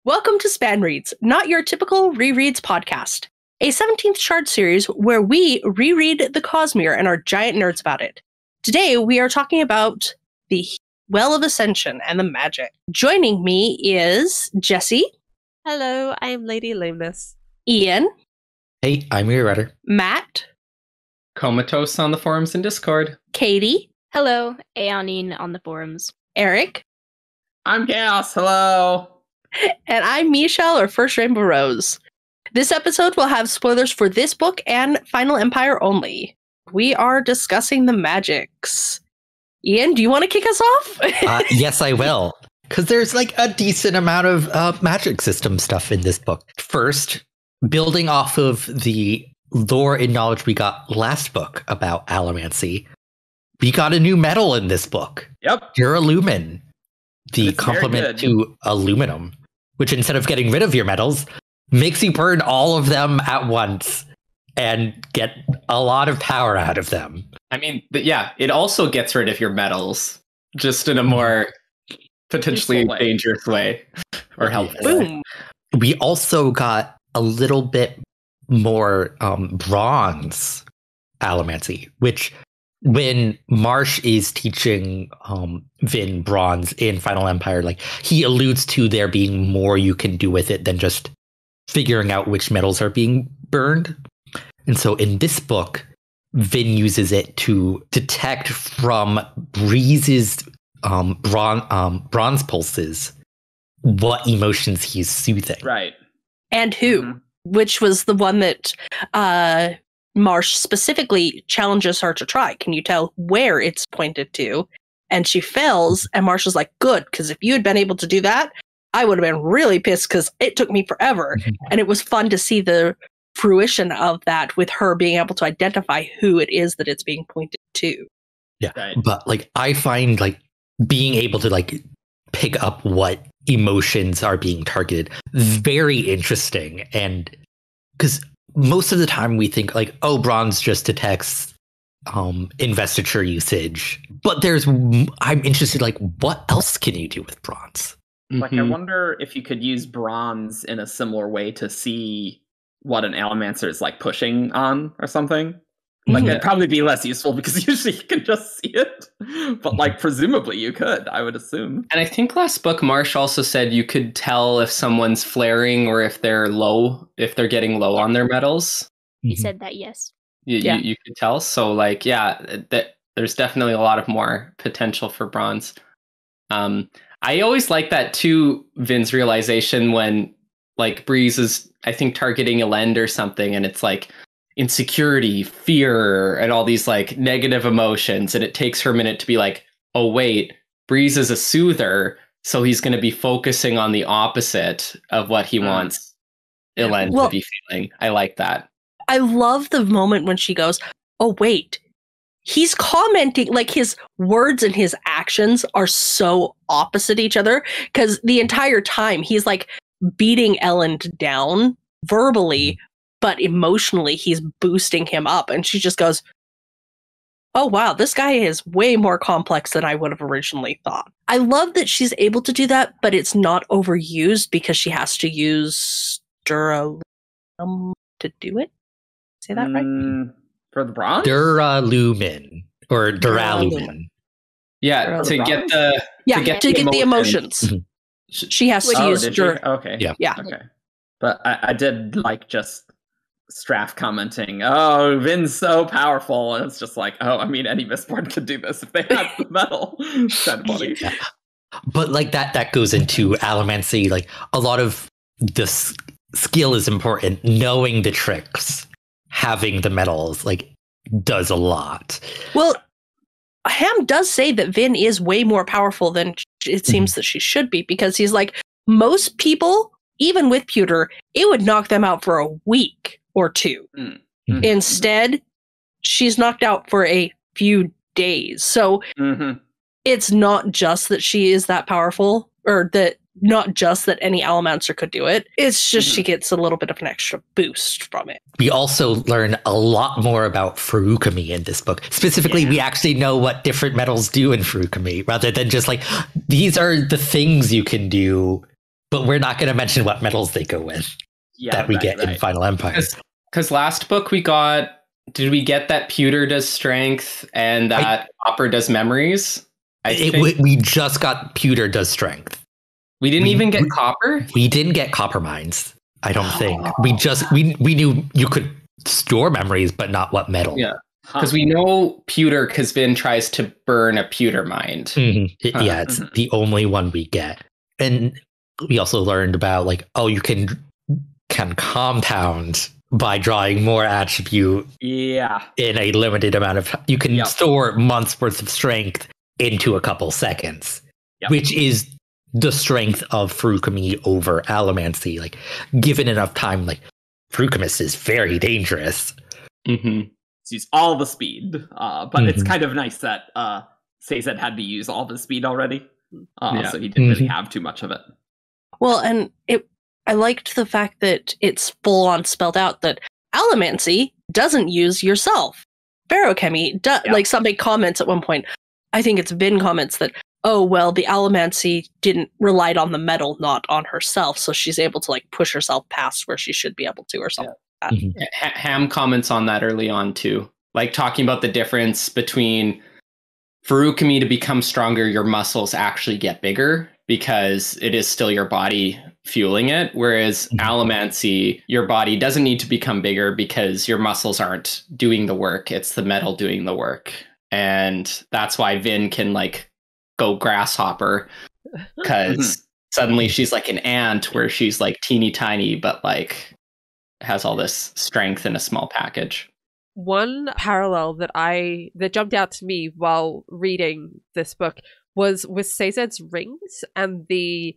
Welcome to SpanReads, not your typical rereads podcast, a 17th Shard series where we reread the Cosmere and are giant nerds about it. Today we are talking about the Well of Ascension and the magic. Joining me is Jessie. Hello, I'm Lady Lameness. Ian. Hey, I'm your writer. Matt. Comatose on the forums and Discord. Kadie. Hello, Aon Ene on the forums. Eric. I'm Chaos, hello! And I'm Michelle, or firstRainbowRose. This episode will have spoilers for this book and Final Empire only. We are discussing the magics. Ian, do you want to kick us off? Yes, I will. Because there's like a decent amount of magic system stuff in this book. First, building off of the lore and knowledge we got last book about Alamancy, we got a new metal in this book. Yep. Duralumin, the It's complement to aluminum, which instead of getting rid of your metals, makes you burn all of them at once and get a lot of power out of them. I mean, yeah, it also gets rid of your metals, just in a more potentially dangerous way or helpful way. Boom. We also got a little bit more bronze Alamancy, which when Marsh is teaching Vin bronze in Final Empire, like he alludes to there being more you can do with it than just figuring out which metals are being burned. And so in this book, Vin uses it to detect from Breeze's bronze pulses what emotions he's soothing. Right. And who? Mhm. Which was the one that Marsh specifically challenges her to try. Can you tell where it's pointed to? And she fails, and Marsh is like, good, because if you had been able to do that, I would have been really pissed because it took me forever. And it was fun to see the fruition of that with her being able to identify who it is that it's being pointed to. Yeah. Right. But like I find like being able to like pick up what emotions are being targeted very interesting. And because most of the time we think like, oh, bronze just detects investiture usage. But I'm interested, like, what else can you do with bronze? Like, I wonder if you could use bronze in a similar way to see what an Alamancer is, like, pushing on or something. Like, it'd probably be less useful because usually you can just see it. But, like, presumably you could, I would assume. And I think last book, Marsh also said you could tell if someone's flaring or if they're low, if they're getting low on their metals. He said that, yes. You could tell. So, like, yeah, there's definitely a lot of more potential for bronze. I always like that, too, Vin's realization when, like, Breeze is, I think, targeting Elend or something, and it's like, insecurity, fear, and all these like negative emotions, and it takes her a minute to be like, oh wait, Breeze is a soother, so he's going to be focusing on the opposite of what he wants Elend to be feeling. I like that. I love the moment when she goes, oh wait, he's commenting, like his words and his actions are so opposite each other, because the entire time he's like beating Elend down verbally, but emotionally, he's boosting him up. And she just goes, oh, wow, this guy is way more complex than I would have originally thought. I love that she's able to do that, but it's not overused because she has to use Duralumin to do it. Say that right? For the bronze? Duralumin or Duralumin. Yeah, to get the emotions. She has to use Okay. Yeah. Okay. But I did like just Straff commenting, oh, Vin's so powerful, and it's just like, oh, I mean, any Mistborn could do this if they had the metal. Kind of funny. Yeah. But like that goes into Alamancy. Like a lot of the skill is important. Knowing the tricks, having the metals, like does a lot. Well, Ham does say that Vin is way more powerful than it seems that she should be, because he's like, most people, even with Pewter, it would knock them out for a week or two. Instead, she's knocked out for a few days. So it's not just that she is that powerful, or that not just that any Alamancer could do it. It's just she gets a little bit of an extra boost from it. We also learn a lot more about Feruchemy in this book. Specifically, we actually know what different metals do in Feruchemy, rather than just like, these are the things you can do But we're not going to mention what metals they go with that we get in Final Empire. Because last book did we get that pewter does strength and that copper does memories? We just got pewter does strength. We didn't even get copper? We didn't get copper mines, I don't think. We knew you could store memories, but not what metal. Yeah. Because we know pewter, because Vin tries to burn a pewter mine. Yeah, it's the only one we get. And we also learned about, like, you can compound by drawing more attribute in a limited amount of time. You can store months worth of strength into a couple seconds, which is the strength of Feruchemy over Alamancy. Like, given enough time, like, Feruchemy is very dangerous. Use all the speed, but it's kind of nice that Sazed had to use all the speed already, so he didn't really have too much of it. Well, and I liked the fact that it's full on spelled out that Alamancy doesn't use yourself. Feruchemy like somebody comments at one point. I think it's Vin comments that, oh, well, the Alamancy relied on the metal, not on herself, so she's able to, like, push herself past where she should be able to, or something. Ham comments on that early on too, like talking about the difference between Feruchemy to become stronger, your muscles actually get bigger because it is still your body fueling it, whereas Alamancy, your body doesn't need to become bigger because your muscles aren't doing the work, it's the metal doing the work. And that's why Vin can, like, go grasshopper, because suddenly she's like an ant where she's like teeny tiny but like has all this strength in a small package. One parallel that jumped out to me while reading this book was with Sazed's rings and the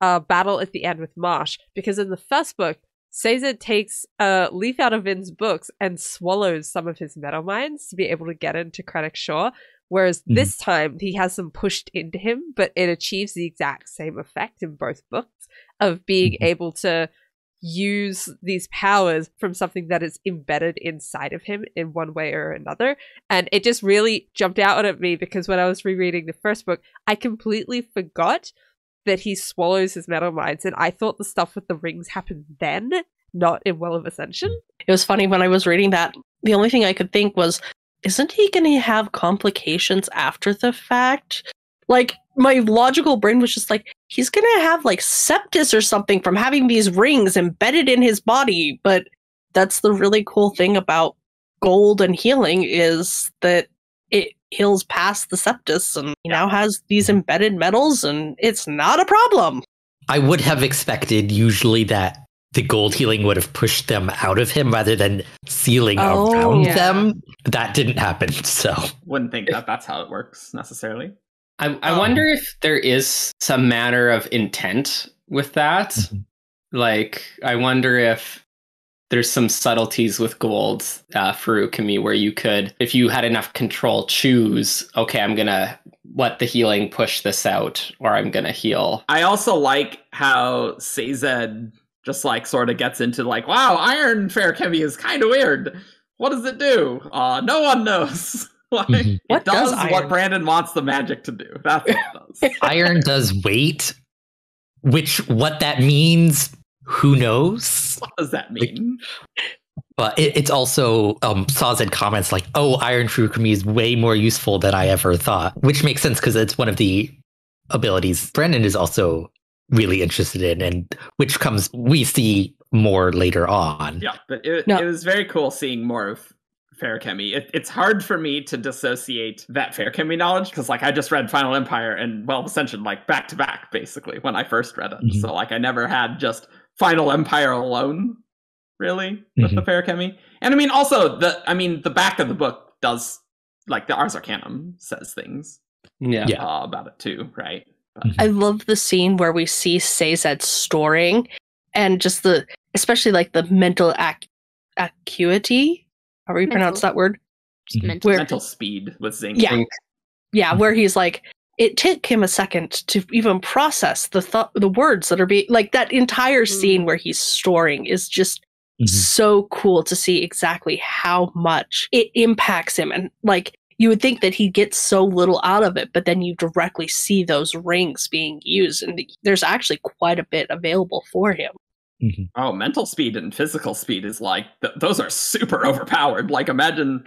battle at the end with Marsh, because in the first book, Sazed takes a leaf out of Vin's books and swallows some of his metal mines to be able to get into Krennic Shore, whereas this time he has them pushed into him, but it achieves the exact same effect in both books of being able to use these powers from something that is embedded inside of him in one way or another. And it just really jumped out at me because when I was rereading the first book, I completely forgot that he swallows his metal mines, and I thought the stuff with the rings happened then, not in Well of Ascension. It was funny when I was reading that, the only thing I could think was, isn't he going to have complications after the fact? Like, my logical brain was just like, he's going to have, like, sepsis or something from having these rings embedded in his body. But that's the really cool thing about gold and healing, is that it heals past the sepsis, and he now has these embedded metals, and it's not a problem. I would have expected usually that the gold healing would have pushed them out of him rather than sealing around them. That didn't happen, so. Wouldn't think that that's how it works, necessarily. I wonder if there is some manner of intent with that. Like, I wonder if there's some subtleties with gold, Feruchemy, where you could, if you had enough control, choose, okay, I'm going to let the healing push this out, or I'm going to heal. I also like how Sazed just, like, sort of gets into, like, wow, Iron Feruchemy is kind of weird. What does it do? No one knows. Like, it does what Brandon wants the magic to do. That's what it does. Iron does weight, what that means, who knows? What does that mean? But it's also, Sazed comments like, oh, Iron Feruchemy is way more useful than I ever thought, which makes sense because it's one of the abilities Brandon is also really interested in, and which we see more later on. Yeah, but it was very cool seeing more of Feruchemy. It's hard for me to dissociate that Feruchemy knowledge, because, like, I just read Final Empire and Well of Ascension, like, back to back, basically, when I first read it. So, like, I never had just Final Empire alone, really, with the Feruchemy. And I mean, also, the back of the book does, like, the Ars Arcanum says things about it too, right? But I love the scene where we see Sazed storing, and just especially, like, the mental acuity. How do you pronounce that word? Mental speed with Zinc. Yeah, where he's like, it took him a second to even process the words that are being, like, that entire scene where he's storing is just so cool to see exactly how much it impacts him. And, like, you would think that he'd get so little out of it, but then you directly see those rings being used, and there's actually quite a bit available for him. Mm-hmm. Oh, mental speed and physical speed is like, those are super overpowered. Like, imagine,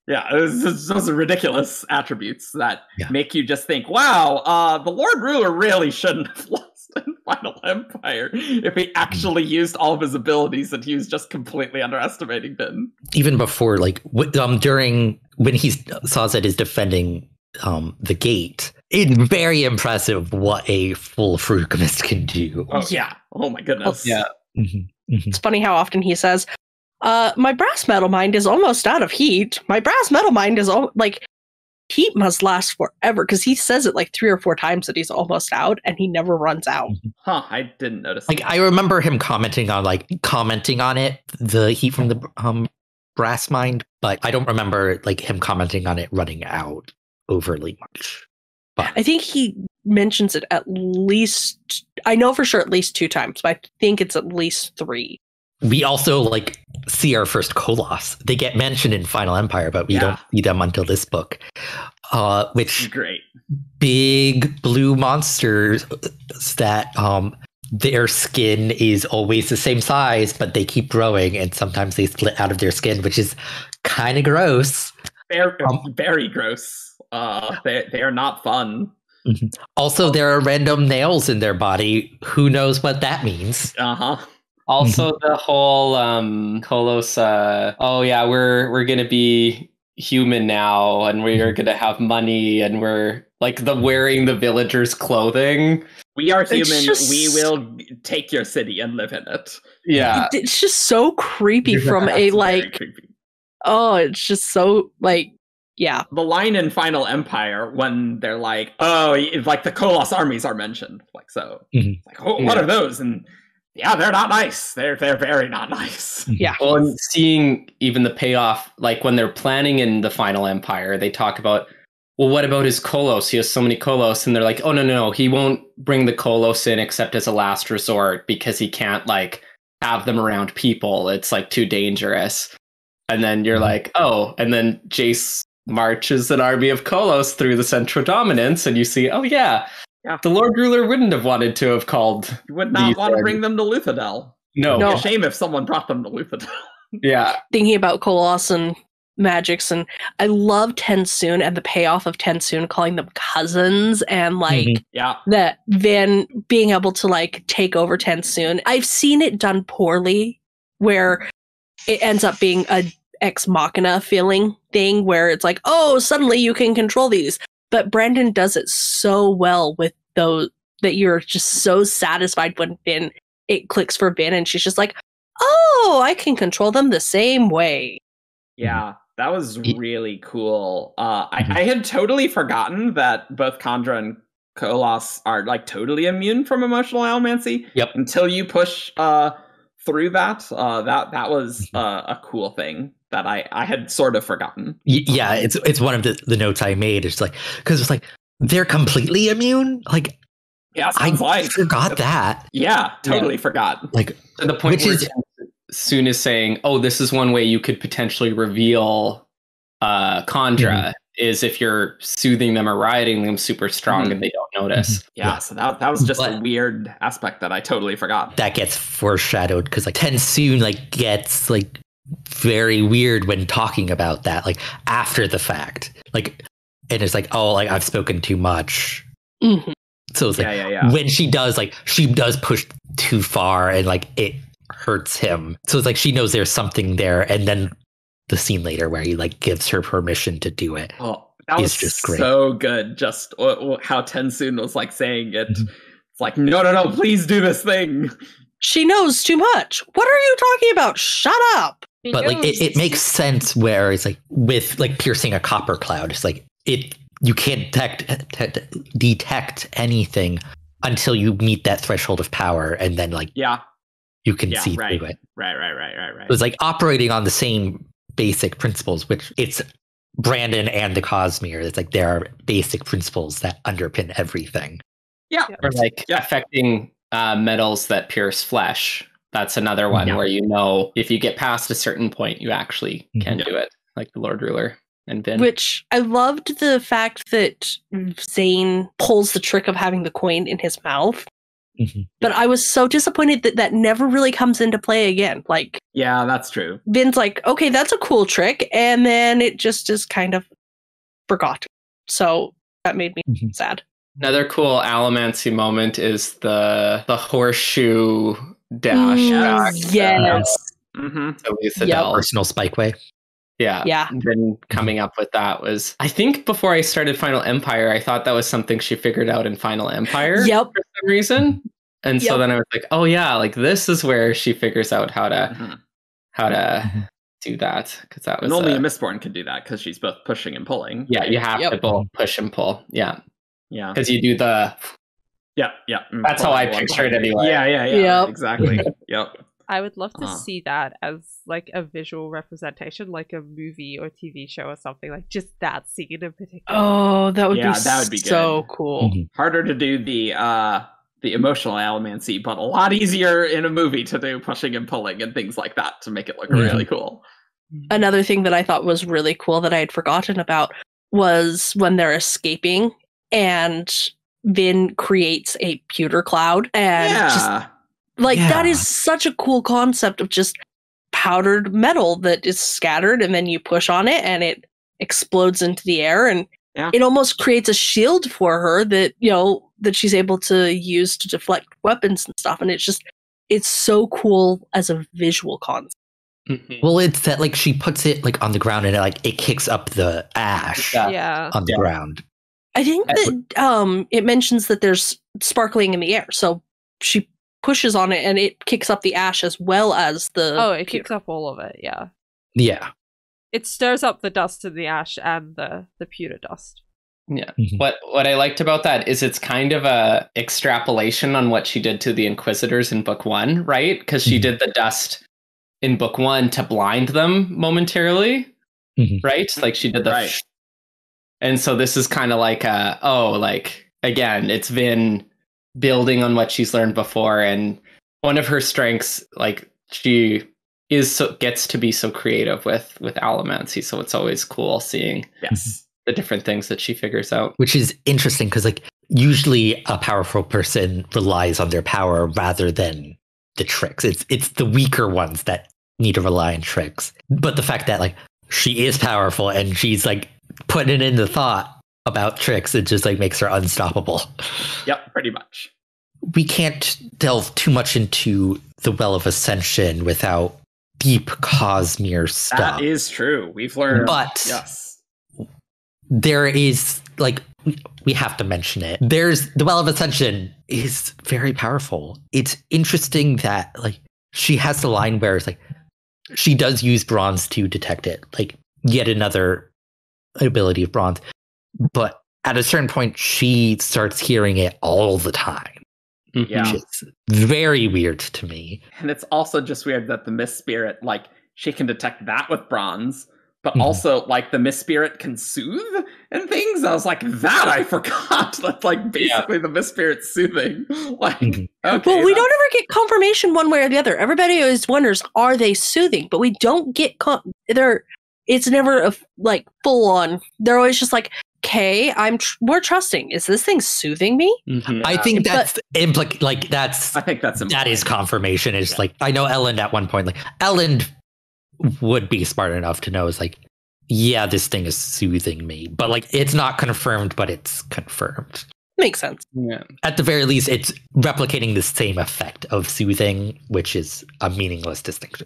those are ridiculous attributes that make you just think, wow, the Lord Ruler really shouldn't have lost in Final Empire if he actually used all of his abilities and he was just completely underestimating them. Even before, like, during when Sazed is defending the gate, it's very impressive what a full Feruchemist can do. Oh, yeah. Oh, my goodness. Yeah. Mm-hmm. Mm-hmm. It's funny how often he says, my brass metal mind is almost out of heat. My brass metal mind is like, heat must last forever, because he says it like 3 or 4 times that he's almost out, and he never runs out. Huh, I didn't notice Like, that. I remember him commenting on it, the heat from the brass mind, but I don't remember like him commenting on it running out overly much. But I think he mentions it at least, I know for sure at least 2 times, but I think it's at least 3. we also like see our first Colos. They get mentioned in Final Empire, but we don't see them until this book. Which great big blue monsters that their skin is always the same size, but they keep growing, and sometimes they split out of their skin, which is kind of gross. Very gross. They are not fun. Mm-hmm. Also, there are random nails in their body. Who knows what that means? Also, the whole Colos. We're gonna be human now, and we're gonna have money, and we're like wearing the villagers' clothing. We are human. We will take your city and live in it. Yeah, it's just so creepy from a like. Creepy. Oh, it's just so like. Yeah. The line in Final Empire when they're like, oh, like the Colos armies are mentioned. Like, so, like, what are those? And yeah, they're not nice. They're very not nice. Yeah. Well, and seeing even the payoff, like when they're planning in the Final Empire, they talk about, well, what about his Colos? He has so many Colos. And they're like, oh, no, he won't bring the Colos in except as a last resort because he can't like have them around people. It's like too dangerous. And then you're like, oh, and then Jace marches an army of Colos through the Central Dominance, and you see, the Lord Ruler wouldn't have wanted to have called. You would not want to bring them to Luthadel. No. It'd be a shame if someone brought them to Luthadel. Yeah. Thinking about Colos and magics, and I love Tensoon and the payoff of Tensoon calling them cousins, and like that Vin being able to like take over Tensoon. I've seen it done poorly where it ends up being a ex machina feeling thing where it's like, oh, suddenly you can control these. But Brandon does it so well with those that you're just so satisfied when it clicks for Vin, and she's just like, oh, I can control them the same way. Yeah, that was really cool. I had totally forgotten that both Kandra and Colos are like totally immune from emotional alamancy. Yep. Until you push through that. That was a cool thing that I had sort of forgotten. Yeah, it's one of the notes I made. It's like, because it's like they're completely immune. Like, yeah, I forgot that. Yeah, totally forgot. Like, to the point where Soon is saying, oh, this is one way you could potentially reveal Kandra is if you're soothing them or riding them super strong and they don't notice. Yeah, so that was just a weird aspect that I totally forgot. That gets foreshadowed because like Tensoon like gets like very weird when talking about that, like after the fact, like, and it's like, oh, like I've spoken too much. So it's like when she does push too far and like it hurts him. So it's like she knows there's something there, and then the scene later where he like gives her permission to do it. Oh, that was just great. So good. Just how Tensoon was like saying it. It's like, no, please do this thing. She knows too much. What are you talking about? Shut up. But like it makes sense where it's like with like piercing a copper cloud. It's like you can't detect anything until you meet that threshold of power, and then like you can see through it. Right. It's like operating on the same basic principles, which it's Brandon and the Cosmere. It's like there are basic principles that underpin everything. Yeah, or like affecting metals that pierce flesh. That's another one where if you get past a certain point, you actually can do it, like the Lord Ruler. and Vin. Which I loved the fact that Zane pulls the trick of having the coin in his mouth. Mhm. But I was so disappointed that that never really comes into play again. Like, Yeah, that's true. Vin's like, okay, that's a cool trick. And then it just is kind of forgotten. So that made me Mhm. sad. Another cool Alamancy moment is the horseshoe dash back Yes. Mm-hmm. to Lisa Yep. Dell. Personal spikeway. Yeah. Yeah. And then coming up with that was, I think before I started Final Empire, I thought that was something she figured out in Final Empire Yep. for some reason. And so Yep. then I was like, oh yeah, like this is where she figures out how to Mm-hmm. do that. Because that was And only a Mistborn could do that because she's both pushing and pulling. yeah, you have Yep. to both push and pull. Yeah. Yeah. Because you do the Yeah. that's how I picture it anyway. Yeah. Yep. Exactly. Yep. I would love to Uh. see that as like a visual representation, like a movie or TV show or something, like just that scene in particular. Oh, that would Yeah, be that would be so good. cool. Mhm. Harder to do the emotional Alamancy, but a lot easier in a movie to do pushing and pulling and things like that to make it look really cool. Another thing that I thought was really cool that I had forgotten about was when they're escaping and Vin creates a pewter cloud. And just Yeah. like that Yeah. is such a cool concept of just powdered metal that is scattered and then you push on it and it explodes into the air, and Yeah. it almost creates a shield for her that, you know, that she's able to use to deflect weapons and stuff. And it's so cool as a visual concept. Mhm. Well, it's that like she puts it like on the ground and it kicks up the ash Yeah. Yeah. on the Yeah. ground. I think that it mentions that there's sparkling in the air, so she pushes on it and it kicks up the ash as well as the Oh, it pewter. kicks up all of it, yeah. Yeah. It stirs up the dust and the ash and the pewter dust. Yeah. Mhm. What I liked about that is it's kind of a extrapolation on what she did to the Inquisitors in book 1, right? Because she Mhm. did the dust in book 1 to blind them momentarily, Mhm. right? Like she did the Right. and so this is kind of like again, it's Vin building on what she's learned before, and one of her strengths, like she gets to be so creative with Alamancy, so it's always cool seeing Yes. the different things that she figures out. Which is interesting because like usually a powerful person relies on their power rather than the tricks. It's the weaker ones that need to rely on tricks. But the fact that like she is powerful and she's like putting in the thought about tricks, it just like makes her unstoppable. Yep, pretty much. We can't delve too much into the Well of Ascension without deep Cosmere stuff. That is true. We've learned. But yes. there is like we have to mention it. There's the Well of Ascension is very powerful. It's interesting that like she has the line where it's like she does use bronze to detect it, like yet another ability of bronze. But at a certain point, she starts hearing it all the time, Yeah. which is very weird to me. And it's also just weird that the Mist Spirit, like, she can detect that with bronze, but Mhm. also, like, the Mist Spirit can soothe and things. I was like, that I forgot. That's, like, basically the Mist Spirit soothing. Like, Mhm. okay. Well, we don't ever get confirmation one way or the other. Everybody always wonders, are they soothing? But we don't get it's never a like full on. They're always just like, okay, we're trusting. Is this thing soothing me? Mhm. I think But- that's that's I think that's that is important. confirmation. Is like I know Ellen at one point, like Ellen would be smart enough to know is like, yeah, this thing is soothing me, but like it's not confirmed, but it's confirmed. Makes sense. Yeah. At the very least, it's replicating the same effect of soothing, which is a meaningless distinction.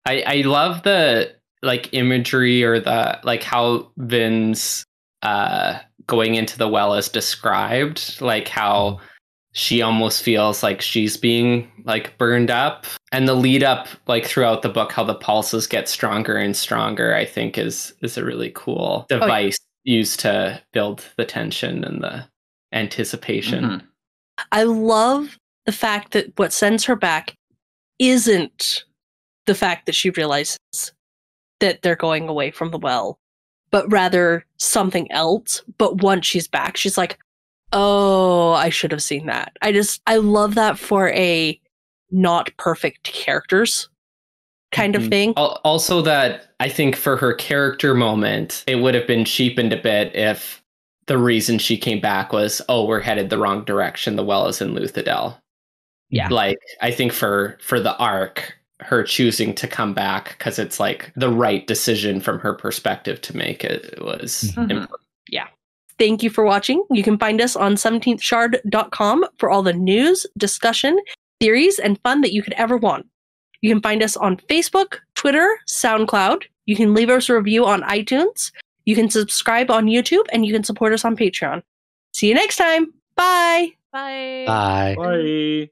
I love the like imagery or the like how Vin's going into the well is described, like how she almost feels like she's being like burned up, and the lead up like throughout the book, how the pulses get stronger and stronger, I think is a really cool device used to build the tension and the anticipation. Mhm. I love the fact that what sends her back isn't the fact that she realizes that they're going away from the well, but rather something else. But once she's back, she's like, oh, I should have seen that. I love that for a not perfect characters. kind of thing. Also that I think for her character moment, it would have been cheapened a bit if the reason she came back was, oh, we're headed the wrong direction. The well is in Luthadel. Yeah. Like, I think for the arc, her choosing to come back because it's like the right decision from her perspective to make it was important. Yeah. Thank you for watching. You can find us on 17thshard.com for all the news, discussion, theories, and fun that you could ever want. You can find us on Facebook, Twitter, SoundCloud. You can leave us a review on iTunes. You can subscribe on YouTube, and you can support us on Patreon. See you next time. Bye. Bye. Bye. Bye.